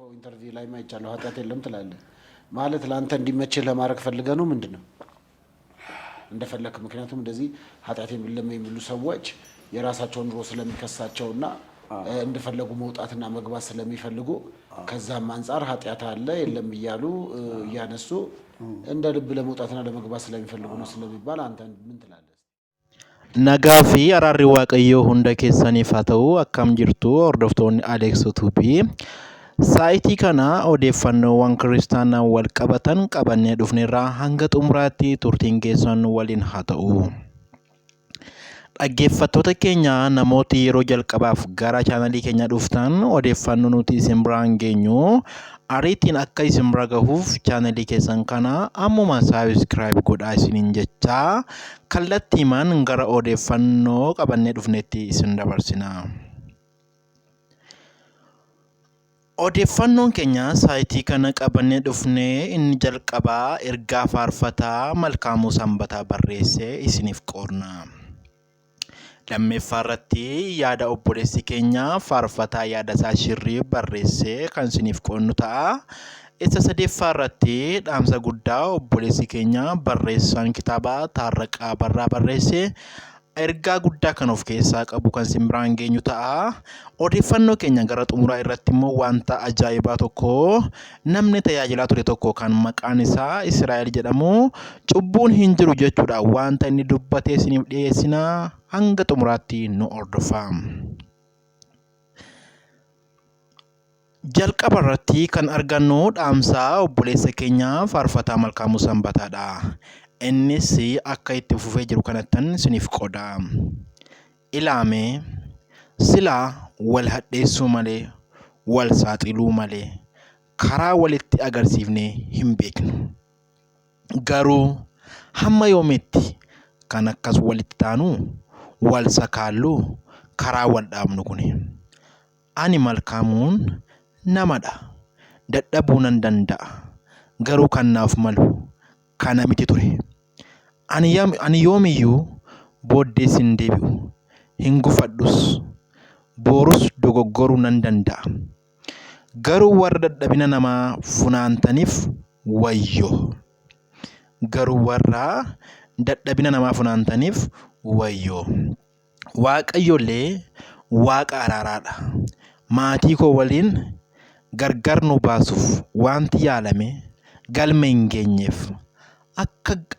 ባለፈው ኢንተርቪው ላይ ማይቻለው ኃጢአት የለም ትላለህ ማለት ለአንተ እንዲመችህ ለማድረግ ፈልገህ ነው ምንድነው እንደፈለክ ምክንያቱም እንደዚህ ኃጢአት የለም የሚሉ ሰዎች የራሳቸውን ኑሮ ስለሚከሳቸውና እንደፈለጉ መውጣትና መግባት ስለሚፈልጉ ከዛም አንፃር ኃጢአት አለ የለም ይያሉ ያነሱ እንደ ልብ ለመውጣትና ለመግባት ስለሚፈልጉ ነው ስለሚባል አንተ ምን ትላለህ Nagaafi araarri waaqayyoo hunda keessaniif haa ta'u akkam jirtu hordoftoonni Alex Tuubi saayitii kana odeeffannoowwan kiristaanaa wal qabatan qabannee dhufneerraa hanga xumuraatti turtiin keessan waliin haa ta'u. Dhaggeeffattoota keenya namooti yeroo jalqabaaf gara chaanalii keenya dhuftan odeeffannoo nuti isin biraan geenyu ariitiin akka isin bira gahuuf chaanalii keessan kana ammuma saabskraayib godhaa isiniin jechaa kallattiimaan gara odeeffannoo qabannee dhufnetti isin dabarsina. Odeeffannoon keenya saayitii kana qabannee dhufnee inni jalqabaa ergaa faarfataa Malkaamuu Sanbataa barreessee isiniif qoodna. Lammeeffaa irratti yaada obboleessi keenya faarfataa yaada isaa shirrii barreessee kan isiniif qoodnu ta'a. Isa sadeeffaa irratti dhaamsa guddaa obboleessi keenya barreessaan kitaaba Taarraqaa Barraa barreessee ergaa guddaa kan of keessaa qabu kan isin biraan geenyu ta'a. Odeeffannoo keenya gara xumuraa irratti immoo wanta ajaa'ibaa tokko namni tajaajilaa ture tokko kan maqaan isaa Israa'el jedhamu cubbuun hin jiru jechuudha wanta inni dubbatee isiniif dhiyeessina hanga xumuraatti nu hordofaa. Jalqaba irratti kan argannu dhaamsa obboleessa keenya faarfataa Malkaamuu Sanbataadha. Innis akka itti fufee jiru kanattan isiniif qooda. Ilaame silaa wal hadheessuu malee wal saaxiluu malee karaa walitti agarsiifnee hin beeknu. Garuu hamma yoomitti kan akkas walitti taanu wal sakaallu karaa wal dhaabnu kuni. Ani Malkaamuun namadha. Dadhabuu nan danda'a. Garuu kan naaf malu kana miti ture. Ani yoomiyyuu booddees hin deebi'u. Hin gufadhus. Boorus dogoggoruu nan danda'a. Garuu warra dadhabina namaa funaantaniif wayyoo. Garuu warra dadhabina namaa funaantaniif wayyoo. Waaqayyollee waaqa araaraadha. Maatii koo waliin gargar nu baasuuf wanti yaalame galma hin geenyeef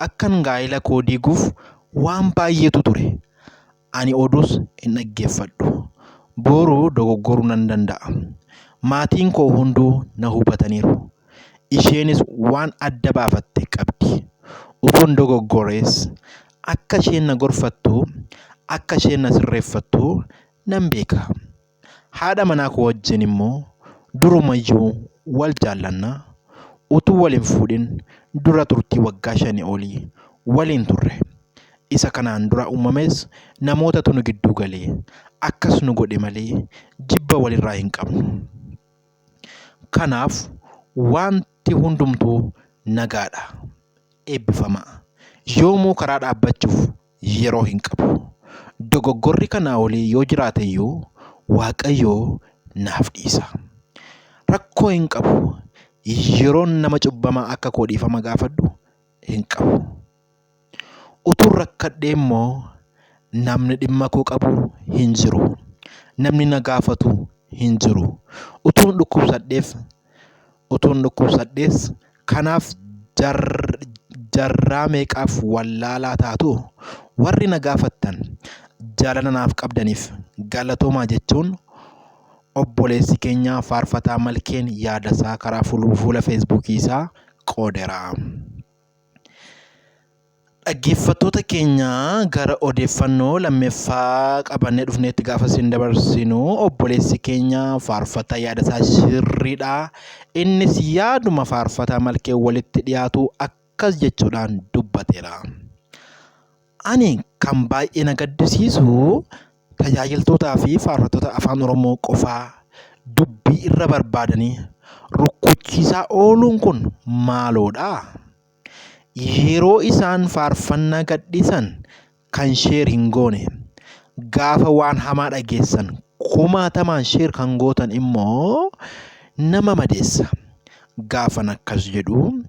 akkan gaa'ela koo diiguuf waan baay'eetu ture. Ani oduus hin dhaggeeffadhu. Booruu dogoggoruu nan danda'a. Maatiin koo hunduu na hubataniiru. Isheenis waan adda baafatte qabdi. Utuun dogoggores akka isheen na gorfattu akka isheen na sirreeffattu nan beeka. Haadha manaa koo wajjin immoo durumayyuu wal jaallanna. Utuu waliin fuudhin dura turtii waggaa 5 olii waliin turre. Isa kanaan dura uumames namootatu nu gidduu galee akkas nu godhe malee jibba walirraa hin qabnu. Kanaaf wanti hundumtuu nagaadha. Eebbifama. Yoomuu karaa dhaabbachuuf yeroo hin qabu. Dogoggorri kanaa olii yoo jiraate iyyuu Waaqayyoo naaf dhiisa. Rakkoo hin qabu. Yeroon nama cubbamaa akka koo dhiifama gaafadhu hin qabu. Utuun rakkadhee immoo namni dhimma koo qabu hin jiru. Namni na gaafatu hin jiru. Utuun dhukkubsadhees kanaaf jarraa meeqaaf wallaalaa taatu warri na gaafattan jaalala naaf qabdaniif galatoomaa jechuun obboleessi keenya faarfataa Malkeen yaada isaa karaa fuula feesbuukii isaa qoodeera. Dhaggeeffattoota keenya gara odeeffannoo lammeeffaa qabannee dhufneetti gaafa isin dabarsinu obboleessi keenya faarfataa yaada isaa shirriidha. Innis yaaduma faarfataa Malkeen walitti dhiyaatu akkas jechuudhaan dubbateera. Ani kan baay'ee na gaddisiisu tajaajiltootaa fi faarfattoota afaan Oromoo qofaa dubbii irra barbaadanii rukkuchiisaa ooluun kun maaloodha? Yeroo isaan faarfannaa gadhiisan kan sheer hin goone gaafa waan hamaa dhageessan kumaatamaan sheer kan gootan immoo nama madeessa. Gaafan akkas jedhu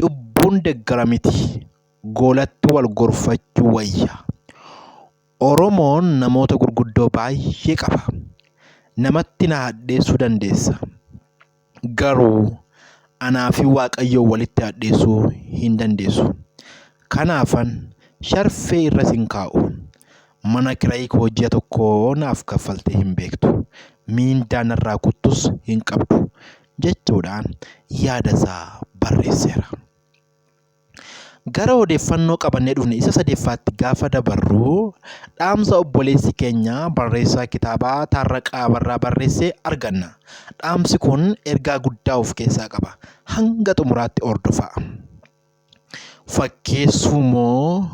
cubbuun deggara miti. Goolatti wal gorfachuu wayya. Oromoon namoota gurguddoo baay'ee qaba. Namatti na hadheessuu dandeessa. Garuu anaa fi Waaqayyoo walitti hadheessuu hin dandeessu. Kanaafan sharfee irra sin kaa'u. Mana kiraayii koo ji'a tokko naaf kaffaltee hin beektu. Miindaan irraa kuttus hin qabdu jechuudhaan yaada isaa barreesseera. Gara odeeffannoo qabannee dhufne isa sadeffaatti gaafa dabarru dhaamsa obboleessi keenya barreessaa kitaabaa Taarraqaa Abarraa barreessee arganna. Dhaamsi kun ergaa guddaa of keessaa qaba. Hanga xumuraatti hordofaa. Fakkeessuu moo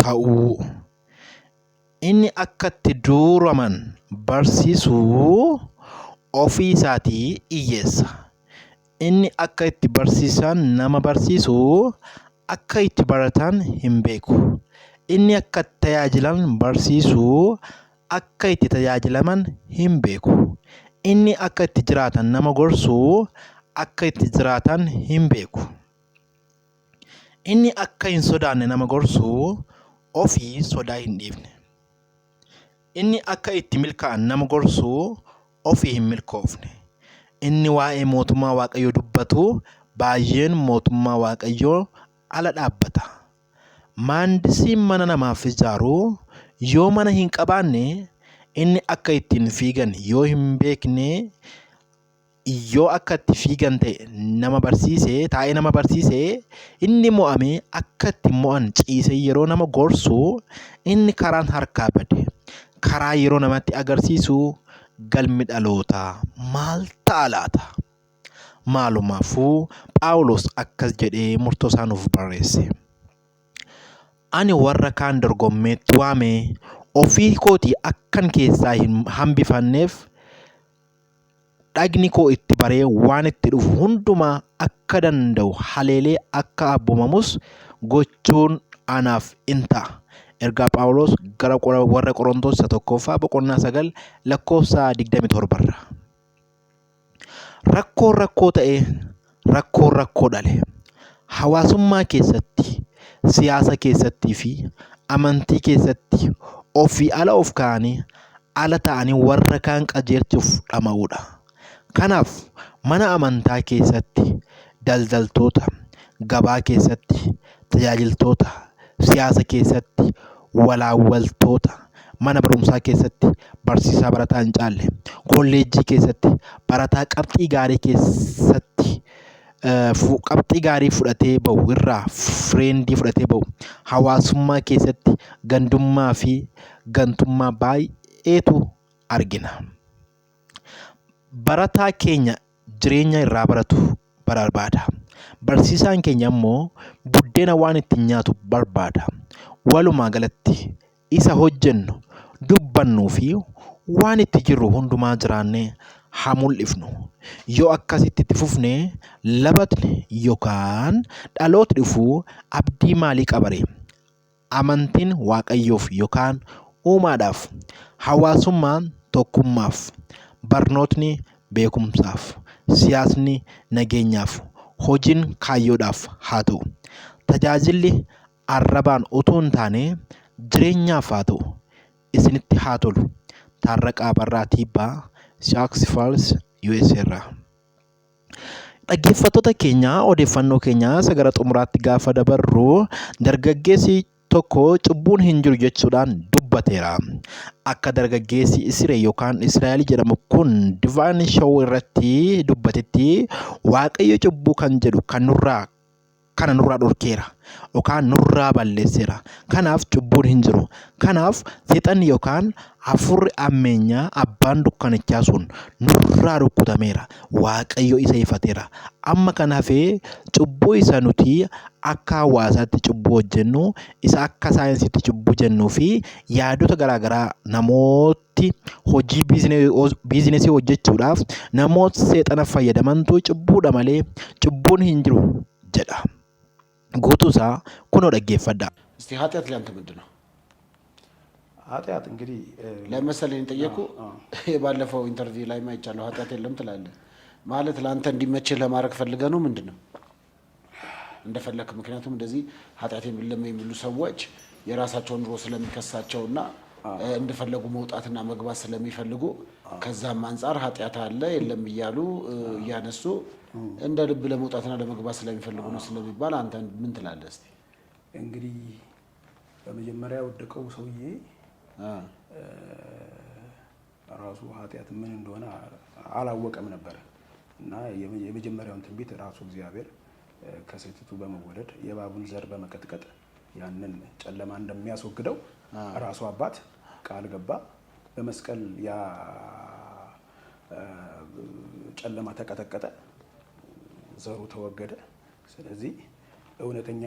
ta'uu? Inni akka itti duuraman barsiisuu ofii isaatii hiyyeessa. Inni akka itti barsiisan nama barsiisuu akka itti baratan hin beeku. Inni akka tajaajilan barsiisuu akka itti tajaajilaman hin beeku. Inni akka itti jiraatan nama gorsuu akka itti jiraatan hin beeku. Inni akka hin sodaanne nama gorsuu ofii sodaa hin dhiifne. Inni akka itti milkaa'an nama gorsuu ofii hin milkoofne. Inni waa'ee mootummaa Waaqayyoo dubbatu baay'een mootummaa Waaqayyoo ala dhaabbata. Maandisiin mana namaaf ijaaru yoo mana hin qabaanne inni akka ittiin fiigan yoo hin beekne yoo akka itti fiigan ta'e nama barsiise taa'ee nama barsiise inni mo'ame akka itti mo'an ciise yeroo nama gorsu inni karaan harkaa bade. Karaa yeroo namatti agarsiisu galmi dhalootaa maal ta'a laata? Maalumaafuu Phaawulos akkas jedhee murtoo isaa nuuf barreesse. Ani warra kaan dorgommeetti waame ofii kootii akkan keessaa hin hambifanneef dhagni koo itti baree waan itti dhufu hundumaa akka danda'u haleelee akka abboomamus gochuun anaaf in ta'a. Ergaa Phaawulos gara warra Qorontos 1:9 lakkoofsa 27 irra. Rakkoo ta'e rakkoo dhale. Hawaasummaa keessatti, siyaasa keessattii fi amantii keessatti ofii ala of kaa'anii ala ta'anii warra kaan qajeelchuuf dhama'uudha. Kanaaf mana amantaa keessatti, daldaltoota, gabaa keessatti, tajaajiltoota, siyaasa keessatti, walaawwaltoota, mana barumsaa keessatti barsiisaa barataa hin caalle, kolleejjii keessatti barataa qabxii gaarii keessatti qabxii gaarii fudhatee bahu irraa fireendii fudhatee bahu, hawaasummaa keessatti gandummaa fi gantummaa baay'eetu argina. Barataa keenya jireenya irraa baratu barbaada. Barsiisaan keenya immoo buddeena waan ittiin nyaatu barbaada. Walumaa galatti isa hojjennu, dubbannuu fi waan itti jirru hundumaa jiraannee haa mul'ifnu. Yoo akkasitti itti fufne labatni yookaan dhalootni dhufu abdii maalii qabare? Amantiin Waaqayyoof yookaan uumaadhaaf, hawaasummaan tokkummaaf, barnootni beekumsaaf, siyaasni nageenyaaf, hojiin kaayyoodhaaf haa ta'u. Tajaajilli arrabaan utuu hin taane jireenyaaf haa ta'u. Isinitti haa tolu. Taarraqaa Abarraa Tiibbaa, Sioux Falls, USA irraa. Dhaggeeffattoota keenya odeeffannoo keenya gara xumuraatti gaafa dabarru dargaggeessi tokko cubbuun hin jiru jechuudhaan dubbateera. Akka dargaggeessi Isiree yookaan Israa'el jedhamu kun Divine Show irratti dubbatetti Waaqayyo cubbuu kan jedhu kana nurraa dhorkeera yookaan nurraa balleesseera. Kanaaf cubbuun hin jiru. Kanaaf seexanni yookaan hafuurri ammeenyaa abbaan dukkanichaa sun nurraa rukkutameera. Waaqayyo isa ifateera. Amma kanaaf cubbuu isa nuti akka hawaasaatti cubbuu hojjennu, isa akka saayinsiitti cubbuu jennuu fi yaadota garaagaraa namooti hojii biizinesii hojjechuudhaaf namoota seexana fayyadamantu cubbuudha malee cubbuun hin jiru jedha. Guutuusaa kunoo dhaggeeffadhaa. እስቲ ኃጢአት ሊያንተ ምንድን ነው? ኃጢአት እንግዲህ ለመሰለኝ ጠየቁ። የባለፈው ኢንተርቪው ላይ ማይቻለው ኃጢአት የለም ትላለህ። ማለት ለአንተ እንዲመችህ ለማድረግ ፈልገህ ነው ምንድን ነው እንደፈለክ? ምክንያቱም እንደዚህ ኃጢአት የሚሉ ሰዎች የራሳቸውን ኑሮ ስለሚከሳቸውና እንደፈለጉ መውጣትና መግባት ስለሚፈልጉ ከዛም አንጻር ኃጢአት አለ የለም እያሉ እያነሱ እንደ ልብ ለመውጣትና ለመግባት ስለሚፈልጉ ነው ስለሚባል አንተ ምን ትላለህ? እስቲ እንግዲህ በመጀመሪያ ወደቀው ሰውዬ ራሱ ኃጢአት ምን እንደሆነ አላወቀም ነበር እና የመጀመሪያውን ትንቢት ራሱ እግዚአብሔር ከሴቲቱ በመወለድ የእባቡን ዘር በመቀጥቀጥ ያንን ጨለማ እንደሚያስወግደው ራሱ አባት ቃል ገባ። በመስቀል ያ ጨለማ ተቀጠቀጠ፣ ዘሩ ተወገደ። ስለዚህ እውነተኛ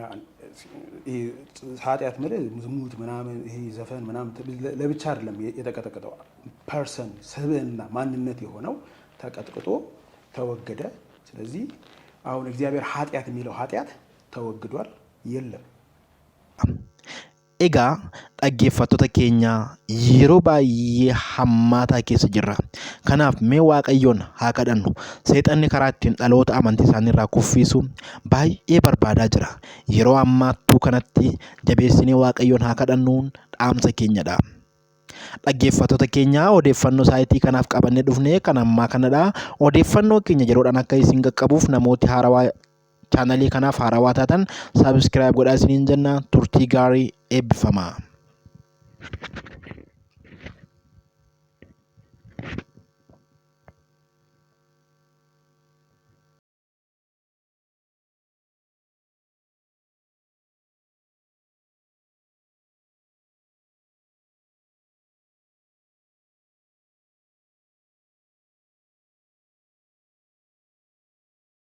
ኃጢአት ማለት ዝሙት ምናምን ይሄ ዘፈን ምናምን ለብቻ አይደለም የተቀጠቀጠው። ፐርሰን ስብዕና ማንነት የሆነው ተቀጥቅጦ ተወገደ። ስለዚህ አሁን እግዚአብሔር ኃጢአት የሚለው ኃጢአት ተወግዷል፣ የለም። Egaa dhaggeeffattoota keenya yeroo baay'ee hammaataa keessa jirra. Kanaaf mee Waaqayyoon haa kadhannu. Seexanni karaa ittiin dhaloota amantii isaaniirraa kuffisu baay'ee barbaadaa jira. Yeroo ammaattuu kanatti jabeessinee Waaqayyoon haa kadhannuun dhaamsa keenyadha. Dhaggeeffattoota keenya odeeffannoo saayitii kanaaf qabannee dhufnee kan ammaa kanadha. Odeeffannoo keenya yeroodhaan akka isin qaqqabuuf namooti haarawaa chaanalii kanaaf haarawaa taatan saabskiraayib godhaa isiniin jenna. Turtii gaarii eebbifamaa.